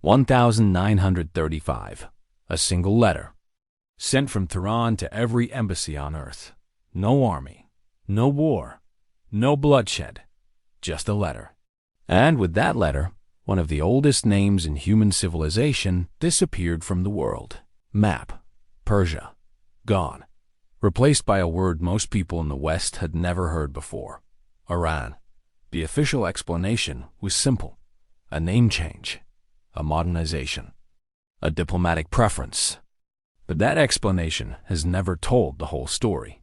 1935. A single letter. Sent from Tehran to every embassy on earth. No army, no war, no bloodshed, just a letter. And with that letter, one of the oldest names in human civilization disappeared from the world. Map. Persia. Gone. Replaced by a word most people in the West had never heard before. Iran. The official explanation was simple. A name change. A modernization. A diplomatic preference. But that explanation has never told the whole story.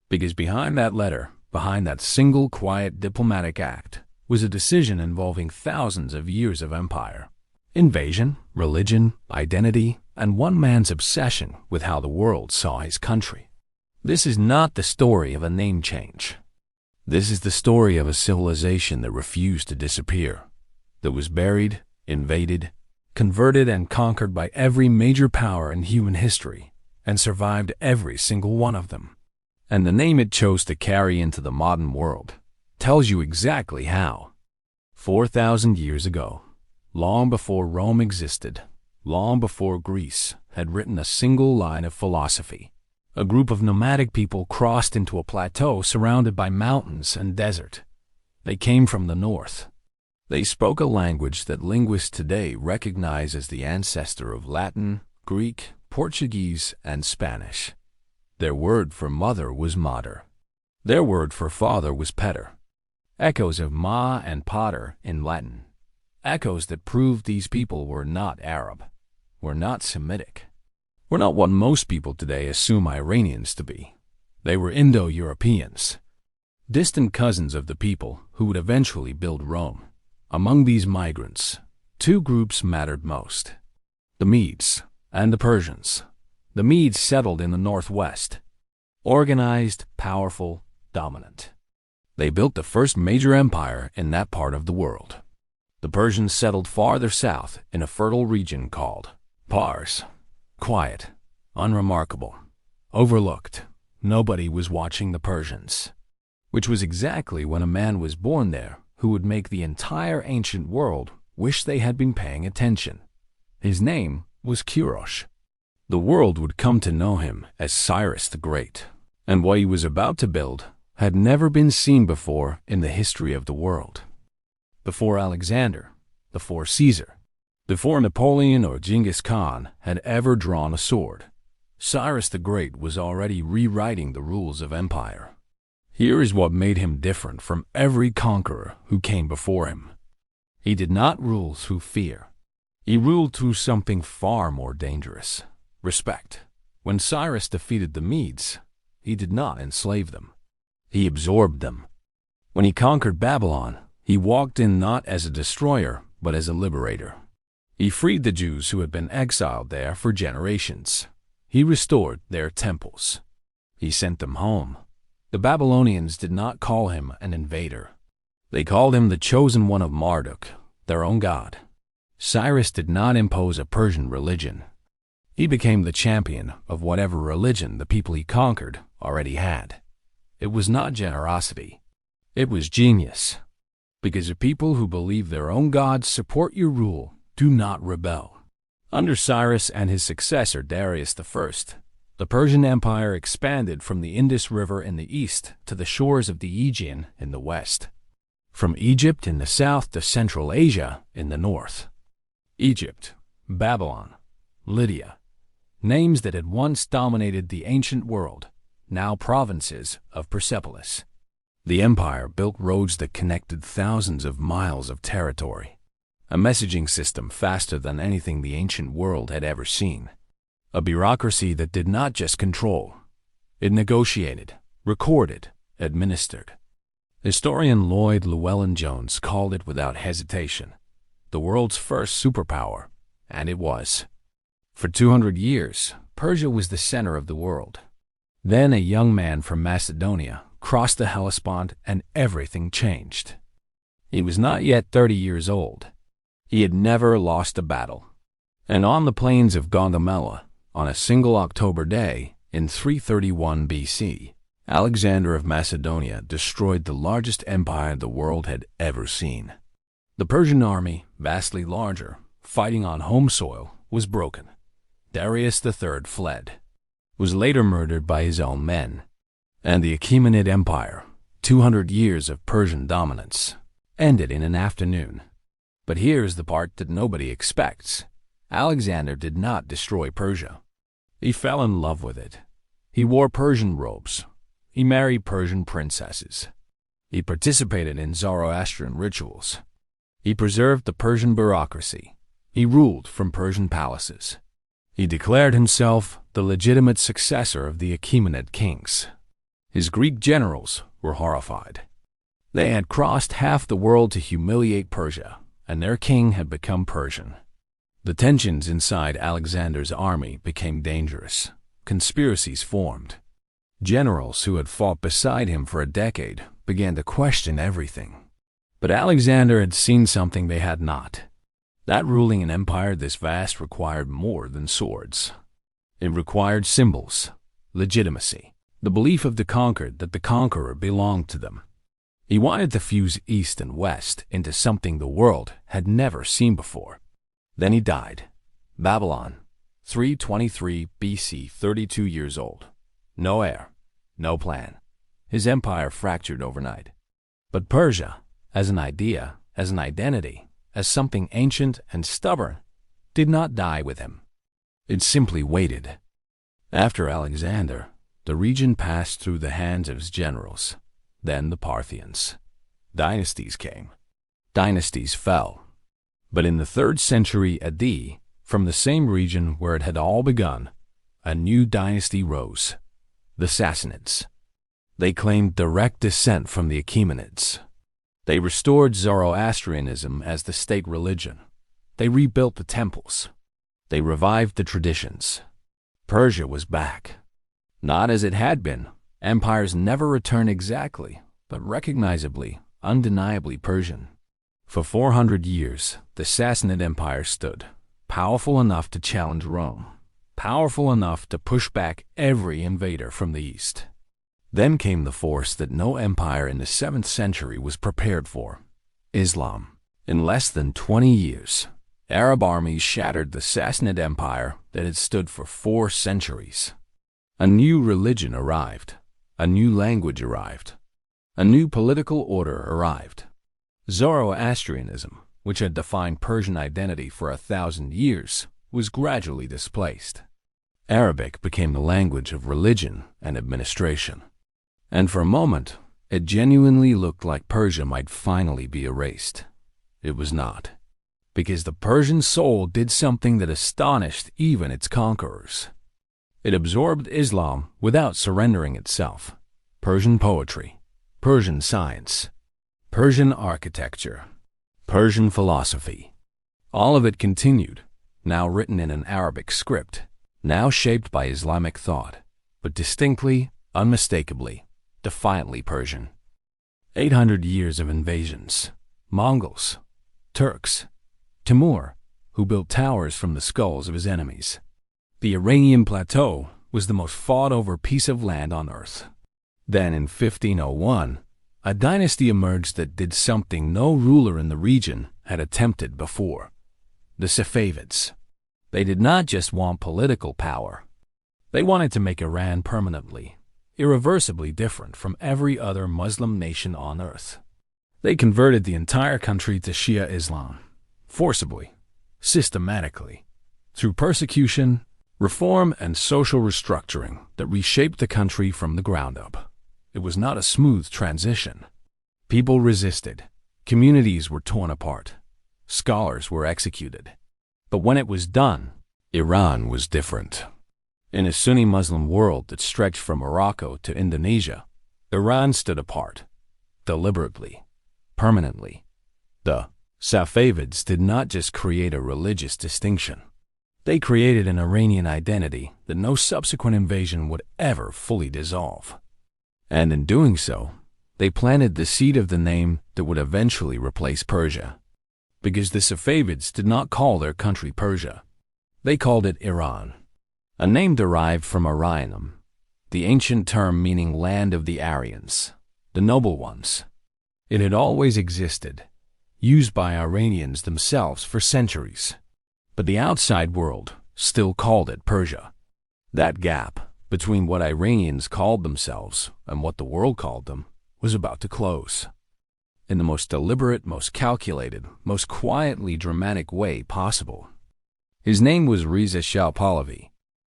Because behind that letter, behind that single quiet diplomatic act, was a decision involving thousands of years of empire. Invasion, religion, identity, and one man's obsession with how the world saw his country. This is not the story of a name change. This is the story of a civilization that refused to disappear, that was buried, invaded, converted, and conquered by every major power in human history, and survived every single one of them. And the name it chose to carry into the modern world tells you exactly how. 4,000 years ago, long before Rome existed, long before Greece had written a single line of philosophy, a group of nomadic people crossed into a plateau surrounded by mountains and desert. They came from the north. They spoke a language that linguists today recognize as the ancestor of Latin, Greek, Portuguese, and Spanish. Their word for mother was mater. Their word for father was pater. Echoes of ma and pater in Latin. Echoes that proved these people were not Arab, were not Semitic, were not what most people today assume Iranians to be. They were Indo-Europeans, distant cousins of the people who would eventually build Rome. Among these migrants, two groups mattered most: the Medes and the Persians. The Medes settled in the northwest, organized, powerful, dominant. They built the first major empire in that part of the world. The Persians settled farther south in a fertile region called Pars. Quiet, unremarkable, overlooked. Nobody was watching the Persians, which was exactly when a man was born there who would make the entire ancient world wish they had been paying attention. His name was Kurosh. The world would come to know him as Cyrus the Great, and what he was about to build had never been seen before in the history of the world. Before Alexander, before Caesar, before Napoleon or Genghis Khan had ever drawn a sword, Cyrus the Great was already rewriting the rules of empire. Here is what made him different from every conqueror who came before him. He did not rule through fear. He ruled through something far more dangerous: respect. When Cyrus defeated the Medes, he did not enslave them. He absorbed them. When he conquered Babylon, he walked in not as a destroyer, but as a liberator. He freed the Jews who had been exiled there for generations. He restored their temples. He sent them home. The Babylonians did not call him an invader. They called him the chosen one of Marduk, their own god. Cyrus did not impose a Persian religion. He became the champion of whatever religion the people he conquered already had. It was not generosity. It was genius. Because the people who believe their own gods support your rule do not rebel. Under Cyrus and his successor Darius I, the Persian Empire expanded from the Indus River in the east to the shores of the Aegean in the west. From Egypt in the south to Central Asia in the north. Egypt, Babylon, Lydia, names that had once dominated the ancient world, now provinces of Persepolis. The empire built roads that connected thousands of miles of territory, a messaging system faster than anything the ancient world had ever seen, a bureaucracy that did not just control, it negotiated, recorded, administered. Historian Lloyd Llewellyn-Jones called it without hesitation the world's first superpower, and it was. For 200 years, Persia was the center of the world. Then a young man from Macedonia crossed the Hellespont and everything changed. He was not yet 30 years old. He had never lost a battle. And on the plains of Gaugamela, on a single October day in 331 BC, Alexander of Macedonia destroyed the largest empire the world had ever seen. The Persian army, vastly larger, fighting on home soil, was broken. Darius III fled, was later murdered by his own men, and the Achaemenid Empire, 200 years of Persian dominance, ended in an afternoon. But here's the part that nobody expects. Alexander did not destroy Persia. He fell in love with it. He wore Persian robes. He married Persian princesses. He participated in Zoroastrian rituals. He preserved the Persian bureaucracy. He ruled from Persian palaces. He declared himself the legitimate successor of the Achaemenid kings. His Greek generals were horrified. They had crossed half the world to humiliate Persia, and their king had become Persian. The tensions inside Alexander's army became dangerous. Conspiracies formed. Generals who had fought beside him for a decade began to question everything. But Alexander had seen something they had not. That ruling an empire this vast required more than swords. It required symbols, legitimacy, the belief of the conquered that the conqueror belonged to them. He wanted to fuse East and West into something the world had never seen before. Then he died. Babylon, 323 BC, 32 years old. No heir, no plan. His empire fractured overnight. But Persia, as an idea, as an identity, as something ancient and stubborn, did not die with him. It simply waited. After Alexander, the region passed through the hands of his generals, then the Parthians. Dynasties came. Dynasties fell. But in the 3rd century AD, from the same region where it had all begun, a new dynasty rose, the Sassanids. They claimed direct descent from the Achaemenids. They restored Zoroastrianism as the state religion. They rebuilt the temples. They revived the traditions. Persia was back. Not as it had been. Empires never return exactly, but recognizably, undeniably Persian. For 400 years, the Sassanid Empire stood, powerful enough to challenge Rome, powerful enough to push back every invader from the east. Then came the force that no empire in the 7th century was prepared for: Islam. In less than 20 years, Arab armies shattered the Sassanid Empire that had stood for 4 centuries. A new religion arrived. A new language arrived. A new political order arrived. Zoroastrianism, which had defined Persian identity for 1,000 years, was gradually displaced. Arabic became the language of religion and administration. And for a moment, it genuinely looked like Persia might finally be erased. It was not, because the Persian soul did something that astonished even its conquerors. It absorbed Islam without surrendering itself. Persian poetry, Persian science, Persian architecture, Persian philosophy. All of it continued, now written in an Arabic script, now shaped by Islamic thought, but distinctly, unmistakably, defiantly Persian. 800 years of invasions, Mongols, Turks, Timur, who built towers from the skulls of his enemies. The Iranian plateau was the most fought-over piece of land on earth. Then in 1501, a dynasty emerged that did something no ruler in the region had attempted before: the Safavids. They did not just want political power. They wanted to make Iran permanently, irreversibly different from every other Muslim nation on earth. They converted the entire country to Shia Islam, forcibly, systematically, through persecution, reform, and social restructuring that reshaped the country from the ground up. It was not a smooth transition. People resisted. Communities were torn apart. Scholars were executed. But when it was done, Iran was different. In a Sunni Muslim world that stretched from Morocco to Indonesia, Iran stood apart, deliberately, permanently. The Safavids did not just create a religious distinction. They created an Iranian identity that no subsequent invasion would ever fully dissolve. And in doing so, they planted the seed of the name that would eventually replace Persia. Because the Safavids did not call their country Persia. They called it Iran, a name derived from Aryanum, the ancient term meaning land of the Aryans, the noble ones. It had always existed, used by Iranians themselves for centuries. but the outside world still called it Persia. That gap between what Iranians called themselves and what the world called them was about to close. In the most deliberate, most calculated, most quietly dramatic way possible. His name was Reza Shah Pahlavi.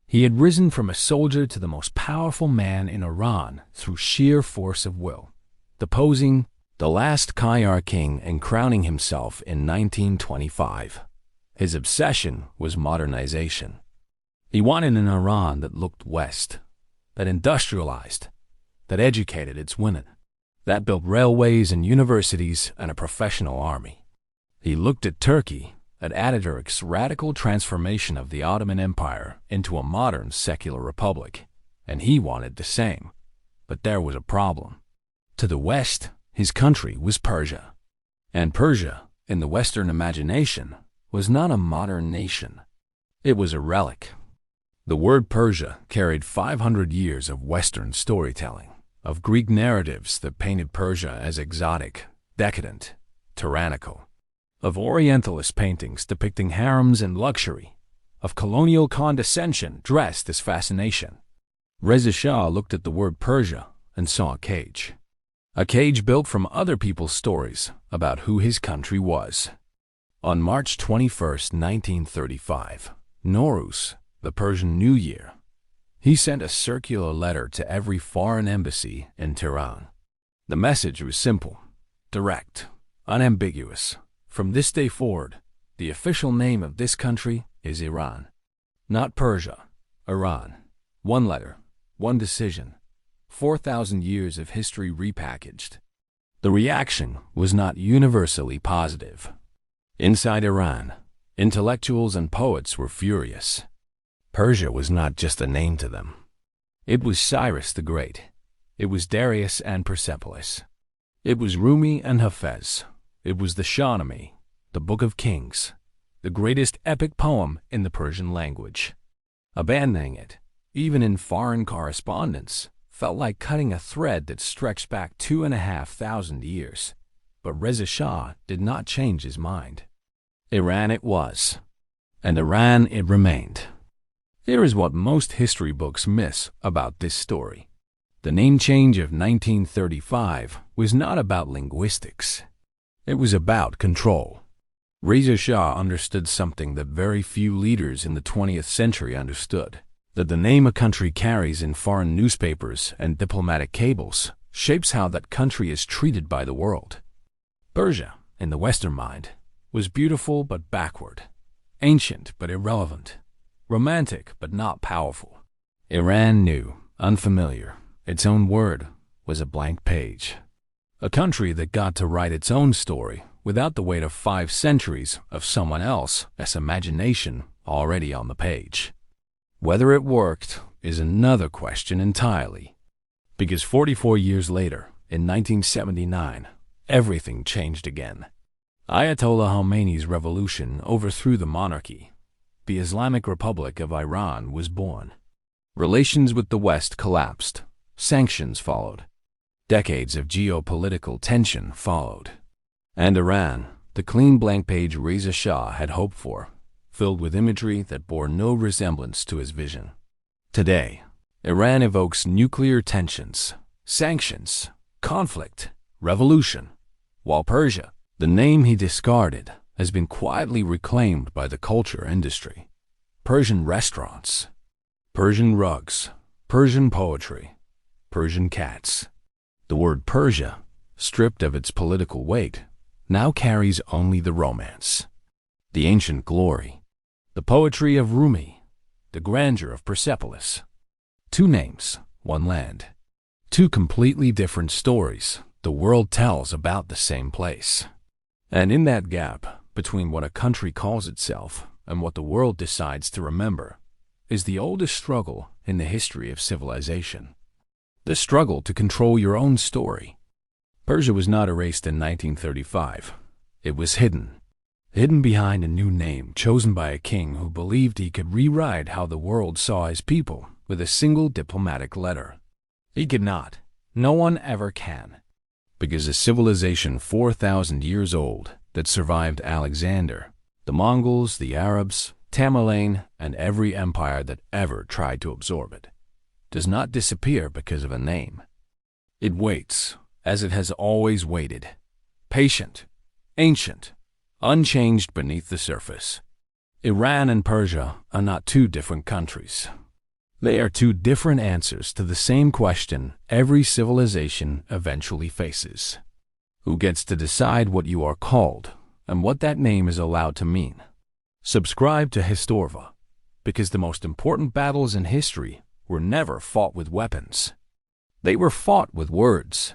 He had risen from a soldier to the most powerful man in Iran through sheer force of will, deposing the last Qajar king and crowning himself in 1925. His obsession was modernization. He wanted an Iran that looked west, that industrialized, that educated its women, that built railways and universities and a professional army. He looked at Turkey, at Ataturk's radical transformation of the Ottoman Empire into a modern secular republic, and he wanted the same. But there was a problem. To the west, his country was Persia. And Persia, in the Western imagination, was not a modern nation. It was a relic. The word Persia carried 500 years of Western storytelling, of Greek narratives that painted Persia as exotic, decadent, tyrannical, of Orientalist paintings depicting harems and luxury, of colonial condescension dressed as fascination. Reza Shah looked at the word Persia and saw a cage built from other people's stories about who his country was. On March 21, 1935, Nowruz, the Persian New Year, he sent a circular letter to every foreign embassy in Tehran. The message was simple, direct, unambiguous. From this day forward, the official name of this country is Iran. Not Persia, Iran. One letter, one decision, 4,000 years of history repackaged. The reaction was not universally positive. Inside Iran, intellectuals and poets were furious. Persia was not just a name to them. It was Cyrus the Great. It was Darius and Persepolis. It was Rumi and Hafez. It was the Shahnameh, the Book of Kings, the greatest epic poem in the Persian language. Abandoning it, even in foreign correspondence, felt like cutting a thread that stretched back 2,500 years. But Reza Shah did not change his mind. Iran it was, and Iran it remained. Here is what most history books miss about this story. The name change of 1935 was not about linguistics. It was about control. Reza Shah understood something that very few leaders in the 20th century understood, that the name a country carries in foreign newspapers and diplomatic cables shapes how that country is treated by the world. Persia, in the Western mind, was beautiful but backward, ancient but irrelevant, romantic but not powerful. Iran knew, unfamiliar, its own word was a blank page. A country that got to write its own story without the weight of 5 centuries of someone else's imagination already on the page. Whether it worked is another question entirely. Because 44 years later, in 1979, everything changed again. Ayatollah Khomeini's revolution overthrew the monarchy. The Islamic Republic of Iran was born. Relations with the West collapsed. Sanctions followed. Decades of geopolitical tension followed. And Iran, the clean blank page Reza Shah had hoped for, filled with imagery that bore no resemblance to his vision. Today, Iran evokes nuclear tensions, sanctions, conflict, revolution, while Persia, the name he discarded, has been quietly reclaimed by the culture industry. Persian restaurants, Persian rugs, Persian poetry, Persian cats. The word Persia, stripped of its political weight, now carries only the romance, the ancient glory, the poetry of Rumi, the grandeur of Persepolis. 2 names, 1 land. 2 completely different stories the world tells about the same place. And in that gap between what a country calls itself and what the world decides to remember is the oldest struggle in the history of civilization. The struggle to control your own story. Persia was not erased in 1935. It was hidden behind a new name chosen by a king who believed he could rewrite how the world saw his people with a single diplomatic letter. He could not. No one ever can. Because a civilization 4,000 years old that survived Alexander, The Mongols, the Arabs, Tamerlane, and every empire that ever tried to absorb it does not disappear because of a name. It waits, as it has always waited, patient, ancient, unchanged beneath the surface. Iran and Persia are not two different countries. They are two different answers to the same question every civilization eventually faces. Who gets to decide what you are called and what that name is allowed to mean? Subscribe to Historva, because the most important battles in history were never fought with weapons. They were fought with words.